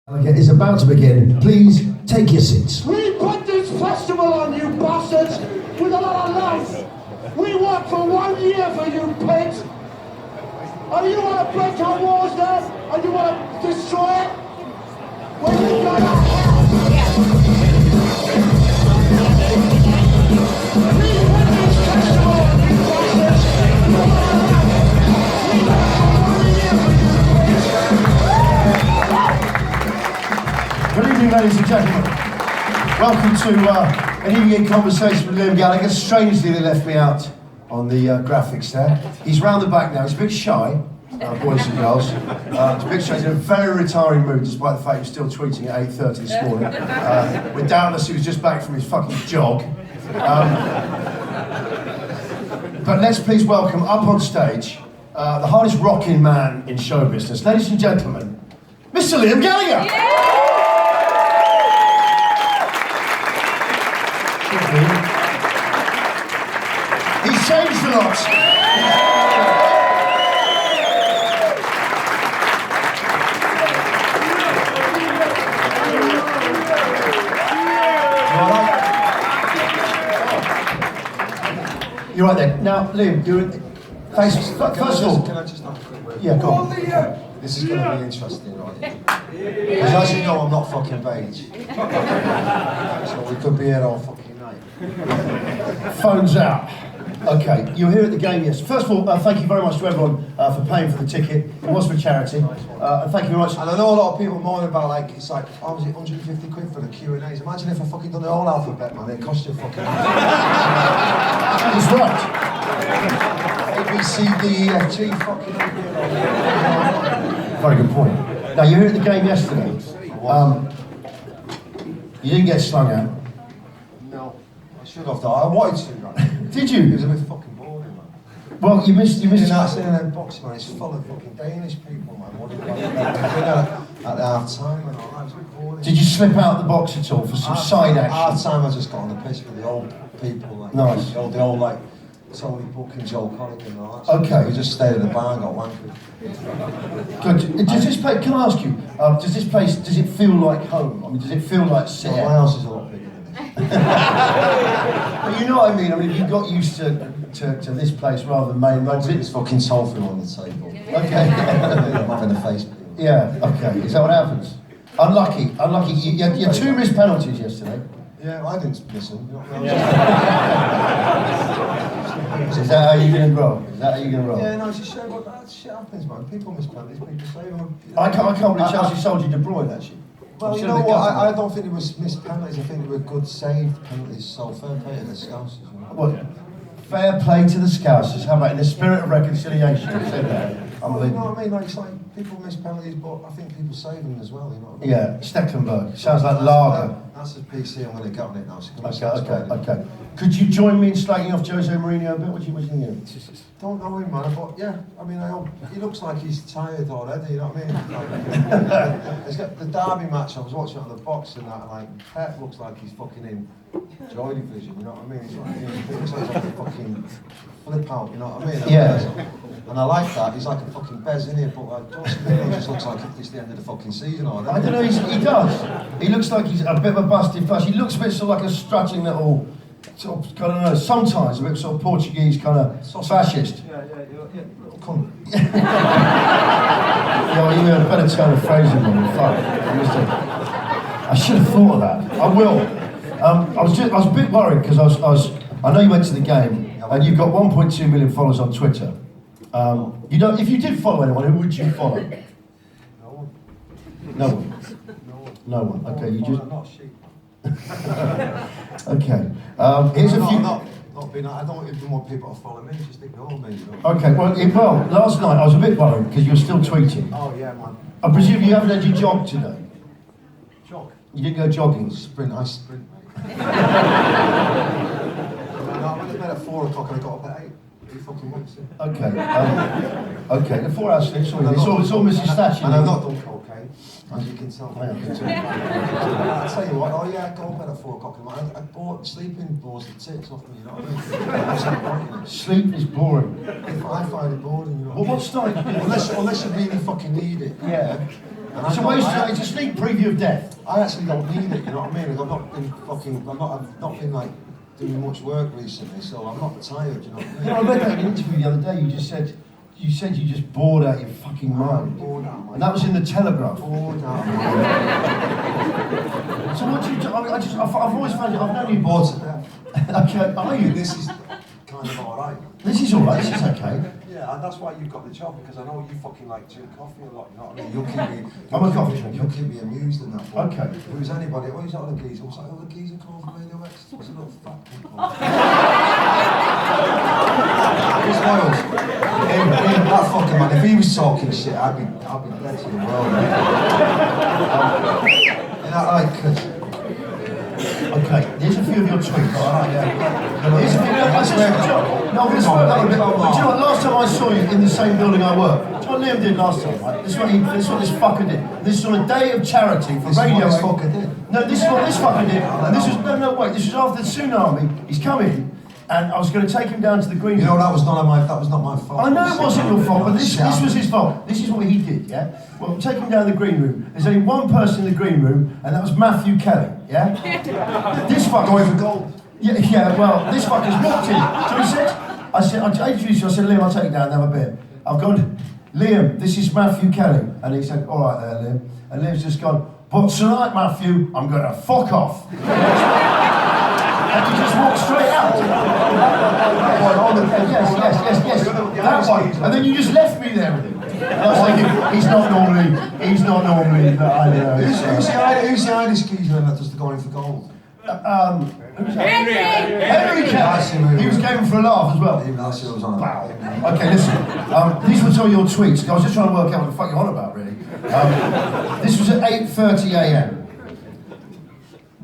Gallagher is about to begin. Please take your seats. We put this festival on, you bastards, with a lot of love. We worked for 1 year for you pigs. And you want to break our walls now? And you want to destroy it? Well, you go to hell. We put this festival on, you bastards, with a lot of love. We worked for 1 year for you pigs. Good evening, ladies and gentlemen. Welcome to an evening conversation with Liam Gallagher. Strangely, they left me out on the graphics there. He's round the back now. He's a bit shy, boys and girls. He's a bit shy. He's in a very retiring mood, despite the fact he's still tweeting at 8:30 this morning. With doubtless he was just back from his fucking jog. But let's please welcome up on stage the hardest rocking man in show business. Ladies and gentlemen, Mr. Liam Gallagher. Yeah! He's changed a lot. You're right there. Now, Liam, thanks. First of all, can I just have a quick word? Yeah, go on. This is going to be interesting, right? Because as you know, I'm not fucking beige. So we could be here all fucking night. Phones out. Okay, you were here at the game yesterday. First of all, thank you very much to everyone for paying for the ticket. It was for charity. And thank you very much. And I know a lot of people moan about, like, it's like, oh, was it 150 quid for the Q&As? Imagine if I fucking done the whole alphabet, man. It cost you fucking... He's right. A, B, C, D, E, F, G, fucking... Very good point. Now, you were here at the game yesterday. You didn't get slung out. No, I should have done. I wanted to, man. Did It you? was a bit fucking boring, man. Well, you missed. In that box, man, it's full of fucking Danish people, man. What did you at the half time and all that? It was a bit boring. Did you slip out of the box at all for some side action? Half time, I just got on the piss with the old people, like Nice. the old like Tony Book and Joe Connick and all that. Okay. We just stayed at the bar and got wankered. Good. Does this place? Can I ask you? Does this place? Does it feel like home? I mean, does it feel like So Seattle? my house is a lot bigger than this. But you know what I mean. I mean, if you got used to this place rather than main road. It's fucking sofa on the table. Okay. I'm having a face peel. Yeah. Okay. Is that what happens? Unlucky. You had two missed penalties yesterday. Yeah, I didn't miss them. You know what I mean? Is that how you're going to roll? Yeah, no, it's a shame, but that shit happens, man. People miss penalties, people save them. I can't believe Chelsea sold you De Bruyne, actually. Well, you know what? I don't think it was missed penalties. I think they were good saved penalties. So fair play to the Scousers. You know? What? Fair play to the Scousers. How about in the spirit of reconciliation? You said that. Well, you know what I mean? Like, it's like people miss penalties, but I think people save them as well. You know what I mean? Yeah, Stecklenburg. Sounds like lager. That's a PC. I'm going to get on it now. So Okay. Could you join me in slagging off Jose Mourinho a bit? What do you think? Don't know him, man. But yeah, I mean, he looks like he's tired already. You know what I mean? Like, he's got the Derby match. I was watching on the box and that. And like Pep looks like he's fucking in Joy Division. You know what I mean? He's like, he looks like a fucking flip out. You know what I mean? Yeah. And I like that. He's like a fucking Bez, isn't he? But like, Dawson just looks like it's the end of the fucking season already. I don't know, he does. He looks like he's a bit of a busted flush. He looks a bit sort of like a strutting little, sort of, I don't know, sometimes a bit sort of Portuguese kind of fascist. Yeah, little cunt. Yeah, you had a better turn of phrasing than me. Fuck. I should have thought of that. I will. I was a bit worried because I know you went to the game and you've got 1.2 million followers on Twitter. You don't. If you did follow anyone, who would you follow? No one. No one. No one. Okay, you just. I'm not sheep. Okay. Here's a few. Not being. I don't even want people to follow me. Just ignore me. You know? Okay. Well, last night I was a bit worried because you were still tweeting. Oh yeah, man. I presume you haven't had your jog today. Jog. You didn't go jogging. I sprint, mate. No, I went to bed at 4 o'clock and I got up at 8. You fucking wants it. Okay. The 4 hours sleep. Sorry, it's all Mrs. Thatcher. And I've not done cocaine, as you can tell. I I tell you what, oh yeah, I go to bed at 4 o'clock in the morning. I bought sleeping bores the tits off me, you know what I mean? What's that point in it? Sleep is boring. I find it boring, you know Well, what I what's starting to do? mean? Unless you really fucking need it. Yeah. And It's a waste. It's a sneak preview of death. I actually don't need it, you know what I mean? Like, I've not been like doing much work recently, so I'm not tired, you know what I mean? You know, I read that in an interview the other day. You said you just bored out your fucking mind. Bored out of my And that was in the Telegraph. Bored out of my So what do you do? I mean, I've always found it. I've known you bored to death. Okay, are you? This is kind of alright. This is alright. This is okay. Yeah, and that's why you've got the job, because I know you fucking like drink coffee a lot, you know what I mean? You'll keep me... I'm a coffee drinker. You'll keep me amused in that. But Okay. if it was anybody, who's that other geezer? What's that other geezer called from Radio X? What's a little fat cunt called? Chris Wales. Him, that fucking man, if he was talking shit, I'd be dead to the world. And I like... Okay, here's a few of your tweets. Alright, yeah. Here's a few. No, I'm going to swear that a bit. But do you know what? Last time I saw you in the same building I work, do you know what Liam did last time, right? This is what this fucker did. This is on a day of charity for This is what Radio this 8. fucker did. No, this is what this fucker did. And this was, wait, this was after the tsunami. He's come in, and I was going to take him down to the green You know, room. that was not my fault. I know it wasn't your fault, but this was his fault. This is what he did, yeah? Well, take him down the green room. There's only one person in the green room, and that was Matthew Kelly, yeah? This fucker... Going for gold. Yeah, well, this fucker's walked in. So he said, I introduced you, I said, Liam, I'll take you down and have a beer. I've gone, Liam, this is Matthew Kelly. And he said, all right there, Liam. And Liam's just gone, but tonight, Matthew, I'm going to fuck off. And he just walked straight out. Yes. That one. And then you just left me there with him. And I was thinking, he's not normally, but I don't know. Who's the Irish geezer that does the going for gold? Henry Kelly. He was going for a laugh as well. Even last year was on. Wow. Okay, listen. These were some of your tweets. I was just trying to work out what the fuck you're on about, really. This was at 8:30 a.m.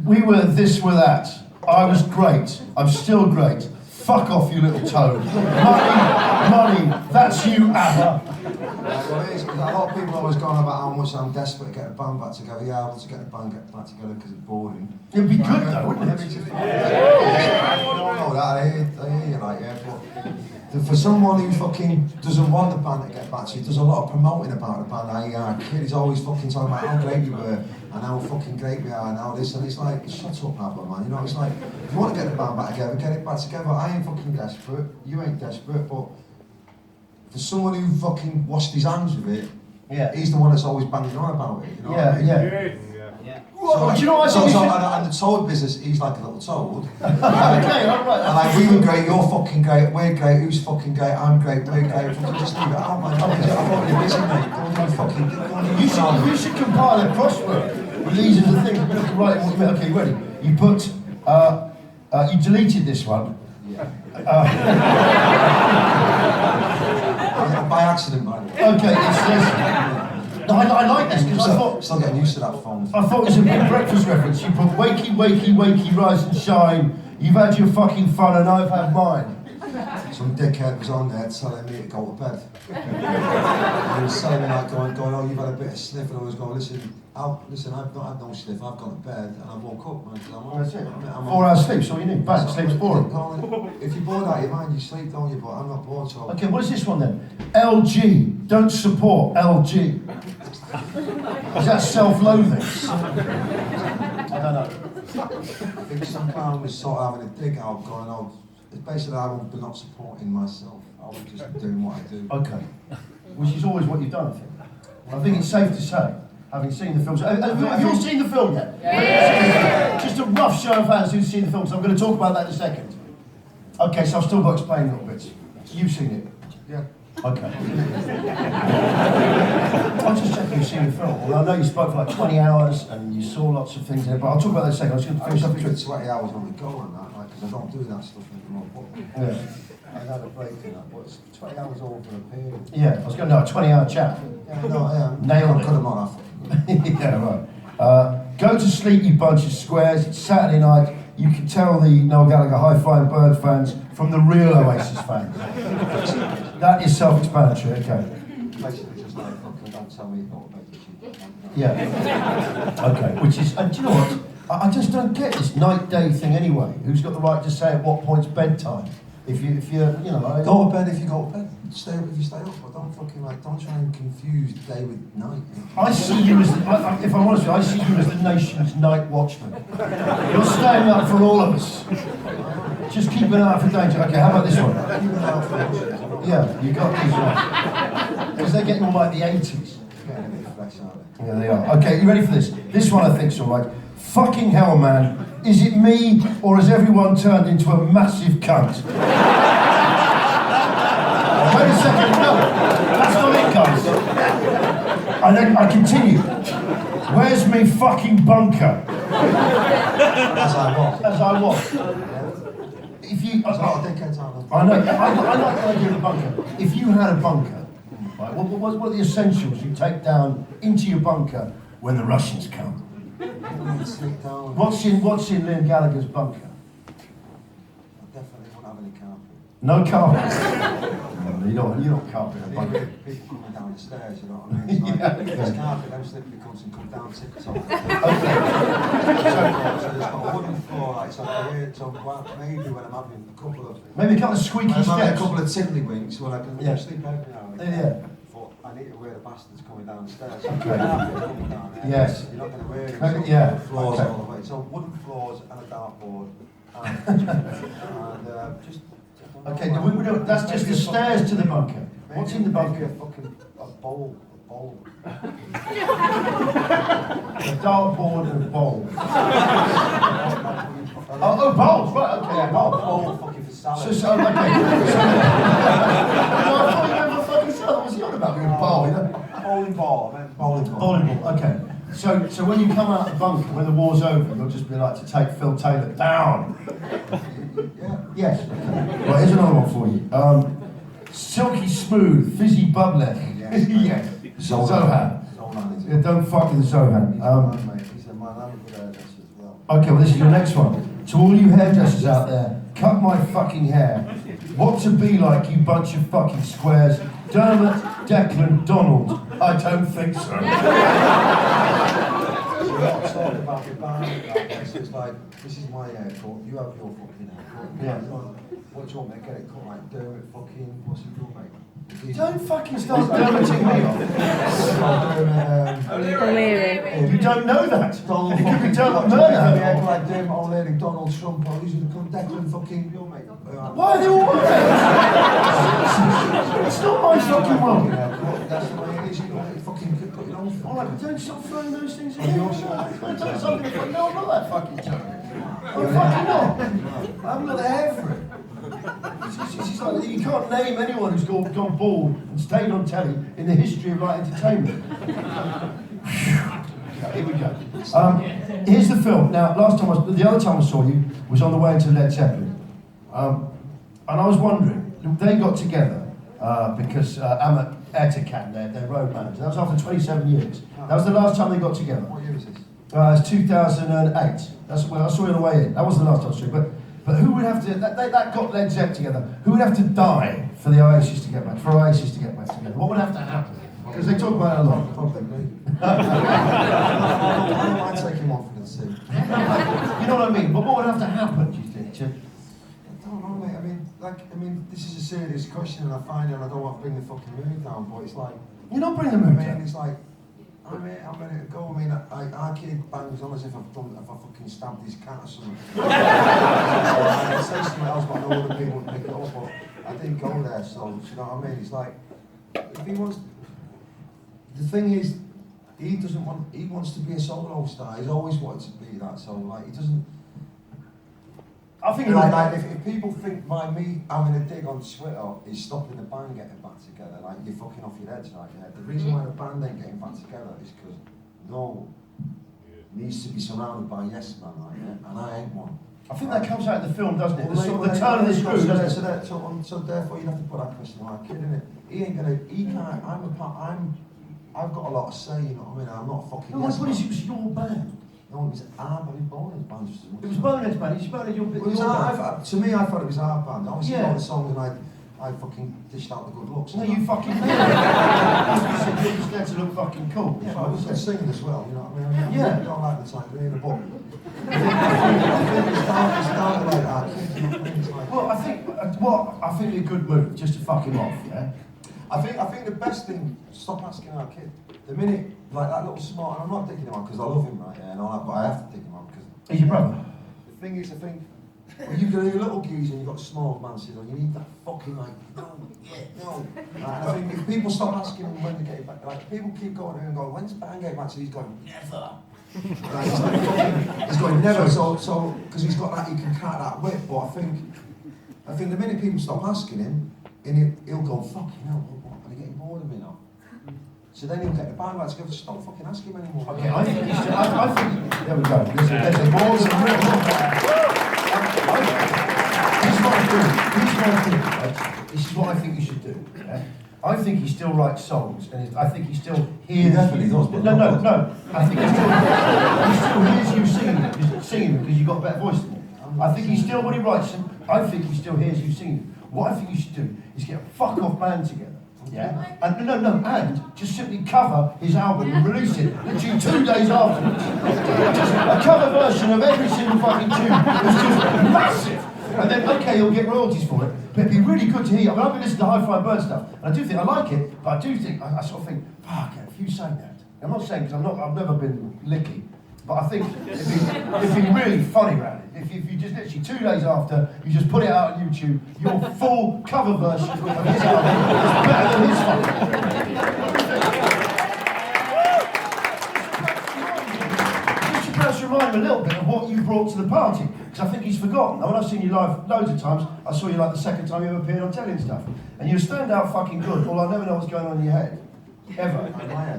We were this, we're that. I was great. I'm still great. Fuck off, you little toad. Money, that's you, Abba. Well, it is, because a lot of people always going about how much I'm desperate to get a band back together. Yeah, I want to get the band back together because it's boring. It'd be good though, wouldn't it? No, that I hear you like, yeah, but for someone who fucking doesn't want the band to get back to you, does a lot of promoting about the band. Our kid is always fucking talking about how great you were and how fucking great we are and how this, and it's like, shut up, Abba, man. You know, it's like, if you want to get the band back together, get it back together. I ain't fucking desperate, you ain't desperate, but for someone who fucking washed his hands with it, Yeah. he's the one that's always banging on about it, you know what I mean? Yeah. So, do you know what I think? and the toad business, he's like a little toad. Okay, all right. And like, we were great, you're fucking great, we're great, who's fucking great, I'm great, we're great. Fucking just leave it out, man. I'm already busy, mate. Go and do fucking... You should compile a crossword with these are the things. Right, okay, ready? You put, you deleted this one. Yeah. By accident, by the way. Okay, it says... No, I like this because I thought... Still getting used to that phone. I thought it was a big breakfast reference. You put wakey, wakey, wakey, rise and shine. You've had your fucking fun and I've had mine. Some dickhead was on there telling me to go to bed. And he was telling me like going, oh, you've had a bit of sniff, and I was going, listen, I've not had no sniff, I've gone to bed and I woke up, man. That's it. 4 hours sleep, so you need. Bang, sleep's boring. If you're bored out of your mind, you sleep, don't you? But I'm not bored, so... Okay, what is this one then? LG, don't support LG. Is that self-loathing? I don't know. I think some clown was sort of having a dig out, going, oh, it's basically I won't be not supporting myself. I was just doing what I do. Okay. Which is always what you've done, I think. I think it's safe to say, having seen the film. Have you all seen the film yet? Yeah. Just a rough show of hands who's seen the film, so I'm going to talk about that in a second. Okay, so I've still got to explain little bits. You've seen it? Yeah. Okay. I'll just check you've seen the film. Well, I know you spoke for like 20 hours and you saw lots of things in it, but I'll talk about that in a second. I was going to finish up with with 20 hours on the go and that, like, because I don't do that stuff anymore. Yeah. I had a break in that, but it's 20 hours over a period. Yeah, I was going to know, a 20-hour chat. Yeah, no, yeah. Nailed it. Cut them on after. Yeah, right. Go to sleep, you bunch of squares. It's Saturday night. You can tell the Noel Gallagher high-flying bird fans from the real Oasis fans. That is self-explanatory, okay. Basically just like, fucking don't tell me you thought about your shit. Yeah. Okay, which is, and do you know what? I just don't get this night-day thing anyway. Who's got the right to say at what point's bedtime? If you you know. Go to bed if you go to bed. Stay up if you stay up, but don't fucking don't try and confuse day with night. I see you as, if I'm honest with you, I see you as the nation's night watchman. You're staying up for all of us. Just keep an eye out for danger. Okay, how about this one? Keep an eye out for danger. Yeah, you got these right. Because they're getting all like the 80s. Getting a bit fresh, aren't they? Yeah, they are. Okay, you ready for this? This one I think's all right. Fucking hell, man. Is it me, or has everyone turned into a massive cunt? Wait a second, no. That's not it, guys. And then I continue. Where's me fucking bunker? As I was. As I was. If you... There's a lot of dickheads out there. I know, I like the idea of a bunker. If you had a bunker, right, what are the essentials you take down into your bunker when the Russians come? Sleep down. What's in Liam Gallagher's bunker? I definitely won't have any carpet. No carpet. you don't carpet a bunker. People coming down the stairs, you know what I mean? It's like, there's carpet, them slippery cunts and come down TikTok. Okay. So there's got a wooden floor, like, so maybe when I'm having a couple of... Maybe a couple of squeaky When I'm having a steps. couple of tiddlywinks, well, I can sleep every now and then. Yeah. I need to wear the bastards coming down the stairs. Okay. Coming down there. Yes. You're not going to wear it. Maybe, So yeah. Floors Okay. all the way. So wooden floors and a dartboard. And just... Okay, that's just the stairs to the bunker. What's in the bunker? A fucking bowl. A dartboard and a bowl. Oh, bowls, right, okay, Yeah, bowl. bowl fucking for salad. So, okay. No, I thought you meant for fucking salad. What's he on about? Being a bowl, you know? Bowling ball, I meant bowling ball. Bowling ball, okay. So when you come out of the bunker, when the war's over, you'll just be like to take Phil Taylor down. Yeah. Yes. Well, here's another one for you. Silky smooth, fizzy bubbly. Yes. Zohan. Yeah, don't fuck with the Zohan. He's a man, I'm a good hairdresser as well. Okay, well this is your next one. To all you hairdressers out there, cut my fucking hair. What to be like, you bunch of fucking squares? Dermot, Declan, Donald. I don't think so. There's a lot of talk about the band, so it's like, this is my haircut, you have your fucking haircut. Yeah. What do you want me to get it cut like Dermot fucking, what's he called, mate? Don't fucking start dermoting me off. You don't know that. Donald It could be Dermot Yeah, Murdoch. like Dermot O'Leary, Donald Trump, or who's going to come Declan fucking, your mate. Why are they all like that? It's not my fucking world. That's the way it is, you know, fucking put your own All right, but don't stop throwing those things in. Oh, you're sure? I've done something for no, I'm not that fucking joke. I'm fucking not. I haven't got the hair for it. It's like, you can't name anyone who's gone bald and stayed on telly in the history of like entertainment. Here we go. Here's the film. Now, the other time I saw you was on the way into Led Zeppelin, and I was wondering, they got together because Etihad, their road manager. That was after 27 years. That was the last time they got together. What year is this? It's 2008. That's when I saw you on the way in. That wasn't the last time I saw you, but who would have to? That got Led Zeppelin together. Who would have to die for the Oasis to get back? For Oasis to get back together? What would have to happen? Because they talk about it a lot. Probably me. I don't mind taking one for the team. You know what I mean? But what would have to happen? Do you think? I don't know, mate. I mean, this is a serious question, and I find it, and I don't want to bring the fucking mood down, but it's like, You're not bringing the mood I mean, down. it's like, I'm ready to go. I mean, our kid bangs on as if I fucking stabbed his cat or something. I'd say something else, but I know other people would pick it up, but I didn't go there, so, you know what I mean? It's like, if he wants, the thing is, he wants to be a solo star. He's always wanted to be that, so, like, he doesn't, I think like if people think by me having a dig on Twitter is stopping the band getting back together, like you're fucking off your heads, right? Yeah. The reason why the band ain't getting back together is because no needs to be surrounded by yes men, right? Yeah? And I ain't one. I think that comes out in the film, doesn't it? Well, The turn of the screw, doesn't it? So therefore you have to put that question on our kid, innit? He can't. I've got a lot to say, you know what I mean? I'm not fucking. No, yes what man. is it? It was your band. No, it was our band. Bonus band just as much. It was Bonus band. It's Bonus your It was your our, band. to me, I thought it was our band. Obviously, Yeah. all the songs, and I fucking dished out the good looks. No, and you that. fucking did. You said you just there to look fucking cool. Yeah, but I was singing as well, you know what I mean? Yeah. I don't like the Tangerina, but think it's started like that. It's like, Well, I think a good move just to fuck him off. Yeah. I think the best thing, stop asking our kid. The minute, like that little smart, and I'm not digging him out because I love him, right, yeah, and all that, but I have to dig him out because He's your brother. the thing is, I think, when you've got a little geezer and you've got a small man sitting on, you need that fucking, like, no, yeah, no. And I think if people stop asking him when to get it back, like, people keep going to him and going, when's Bang getting back? So he's going, never. Right, he's, like, he's going, never, so, because he's got that, he can crack that whip, but I think the minute people stop asking him, and he'll go, fucking hell, what, are they getting bored of me now? So then he'll get the band back together, just don't fucking ask him anymore. Okay, I think there we go. There's a more than This is what I think you should do. Yeah? I think he still writes songs, and I think he still hears. He definitely does, but no. I think he still hears you singing because you've got a better voice than him. I think he still, when he writes them, I think he still hears you singing. What I think you should do is get a fuck off band together. Yeah? And and just simply cover his album and release it literally 2 days afterwards. Just a cover version of every single fucking tune was just massive. And then, okay, you'll get royalties for it, but it'd be really good to hear. I mean, I've been listening to Hi-Fi Bird stuff, and I do think I like it, but I do think, I sort of think, fuck, if you say that. I'm not saying, because I've never been licky, but I think it'd be really funny around it. If you just literally 2 days after, you just put it out on YouTube, your full cover version of his album is better than his fucking. You should perhaps remind him a little bit of what you brought to the party, because I think he's forgotten. Now, when I've seen you live loads of times, I saw you like the second time you ever appeared on telly and stuff, and you stand out fucking good, although I never know what's going on in your head. Ever.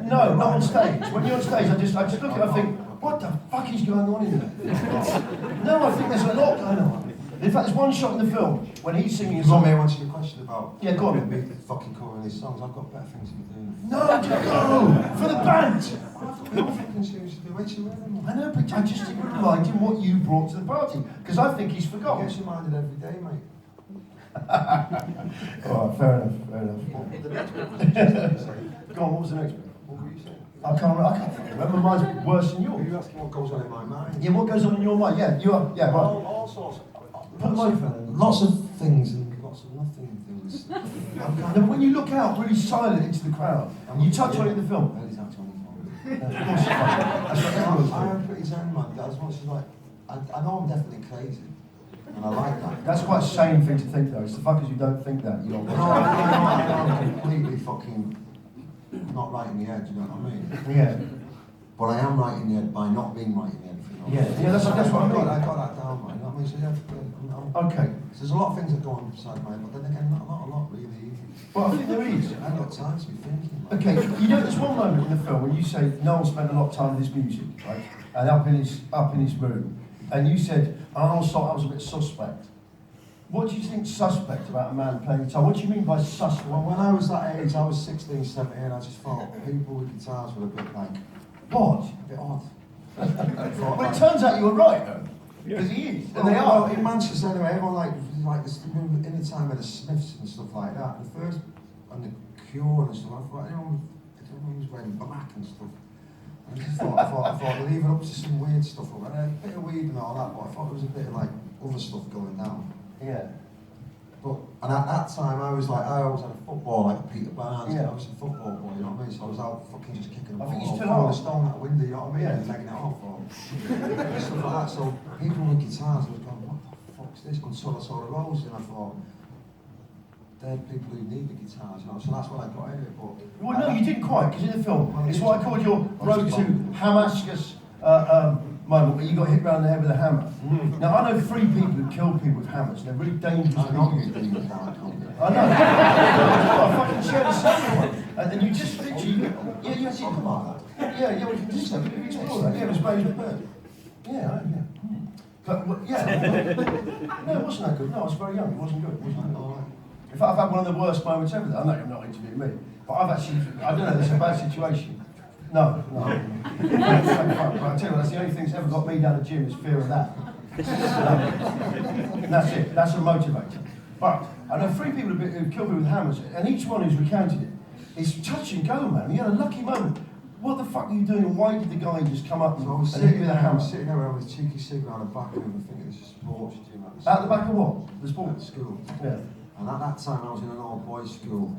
No, not on stage. When you're on stage, I just look at it and I think, what the fuck is going on in there? No, I think there's a lot going on. In fact, there's one shot in the film when he's singing a song. May I answer your question about go on. me fucking covering these songs? I've got better things to be doing. No, for the band. What fucking seriously do? Wait till I know, but I just think remind him what you brought to the party, because I think he's I forgotten. get reminded every day, mate. Alright, fair enough. Go on, what was the next bit? What were you saying? I can't remember. Mine's worse than yours. You asking what goes on in my mind? Yeah, what goes on in your mind? Yeah, you are. Yeah, right. All sorts. Lots of things and lots of nothing things. Now, when you look out really silent into the crowd, and you touch on it in the film. Well, he's actually on his phone. That's what everyone's I am pretty zen, man. As much as like, I know I'm definitely crazy, and I like that. That's quite a sane thing to think, though. It's the fuckers who don't think that. You know, I'm completely fucking not right in the head. You know what I mean? yeah. But I am right in the head by not being right in the head. If you know. Yeah, that's what I mean. I got that down, man. You know what I mean? So yeah, Okay. so there's a lot of things that go on inside my head, but then again, not a lot really. Well, I think there is. I ain't got time to be thinking. Man. Okay, you know, there's one moment in the film when you say Noel spent a lot of time with his music, right? And up in his room, and you said, I always thought I was a bit suspect. What do you think suspect about a man playing guitar? What do you mean by suspect? Well, when I was that age, I was 16, 17, I just thought people with guitars were a bit like, What? a bit odd. Well, it turns out you were right, though. Because he is. And they are. In Manchester anyway, everyone like this, in the time of the Smiths and stuff like that. The first, and the Cure and stuff, I thought everyone was wearing black and stuff. And I just thought they're even up to some weird stuff. And a bit of weed and all that, but I thought there was a bit of like other stuff going down. Yeah. But, and at that time, I always had a football, like Peter Barnes, Yeah. I was a football boy, you know what I mean? So I was out fucking just kicking the I think ball, you still throwing are. a stone out the window, you know what I mean? Yeah. And taking it off, or stuff like that. So people with guitars was going, what the fuck's this? Until I saw the Rose, and I thought, they're people who need the guitars, you know? So that's when I got in it, but... Well, no, you didn't quite, because in the film, it's what I called your road to Damascus moment where you got hit round the head with a hammer. Now, I know 3 people who killed people with hammers, and they're really dangerous I know people. you do, can't you? I know. I fucking shared the same one. And then you just literally, yeah, you actually come on. Yeah, we can just explore that. Yeah, it was Bailey Bird. Yeah. But, yeah. No, it wasn't that good. No, I was very young. It wasn't good. In fact, I've had one of the worst moments ever. I know you're not interviewing me, but I've actually, I don't know, there's a bad situation. No. But I tell you what, that's the only thing that's ever got me down the gym is fear of that. And that's it. That's a motivator. But I know 3 people who killed me with hammers, and each one who's recounted it is touch and go, man. He had a lucky moment. what the fuck are you doing? And why did the guy just come up So I was and hit you sitting with a there, hammer? with a cheeky cigarette on the back of him, thinking this is sports gym at the Out the back of what? The sports? school. Yeah. And at that time I was in an all boys school,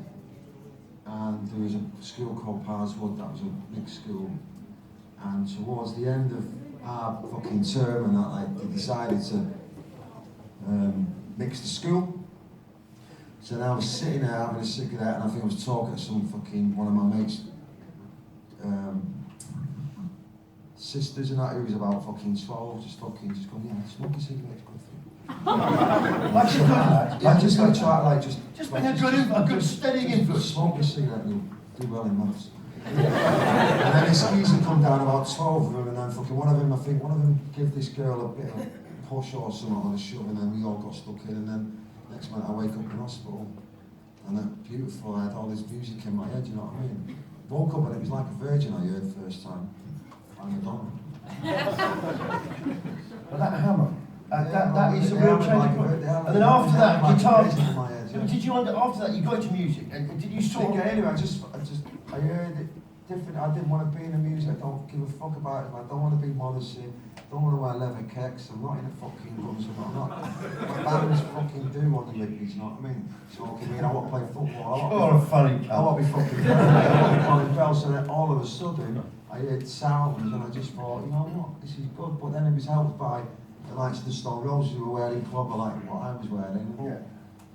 and there was a school called Parswood that was a mixed school. And towards the end of our fucking term and that, like, they decided to mix the school. So then I was sitting there having a cigarette, and I think I was talking to one of my mates' sisters and that, who was about fucking 12, just going, yeah, smoke a cigarette's good for you. That's a good lad. Yeah, just like try, like, Just being a good steadying influence. Smoke a cigarette and you'll do well in maths. And then this geezer come down, about 12 of them, and then fucking one of them give this girl a bit of a push or something on a shove, and then we all got stuck in, and then next minute I wake up in hospital, and then beautiful, I had all this music in my head, you know what I mean? Woke up and it was like a virgin I heard the first time. I'm Madonna. But that hammer, that is a They real hammered change. like of a- they hammered- And then after they that, hammered like a guitar. virgin in my head, yeah. Did you after that you got into music and did you sort of? Anyway, I heard it different. I didn't want to be in the music. I don't give a fuck about it. I don't want to be modest. Don't want to wear leather kecks. I'm not in a fucking guns. I'm not. What bands fucking do on the Libbies, you know what I mean? So I mean, I want to play football. You're a funny I want to be fucking. I want to be Colin Bell. So then all of a sudden, I heard sounds and I just thought, you know what, this is good. But then it was helped by the likes of the Stone Roses who were wearing clobber like what I was wearing. Yeah.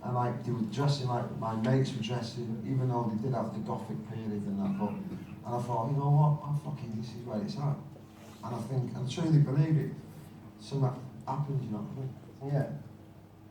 And like they were dressing like my mates were dressing, even though they did have the Gothic period and that. But and I thought, you know what, this is where it's at. And I think, and I truly believe it. Something happened, you know what I mean? Yeah.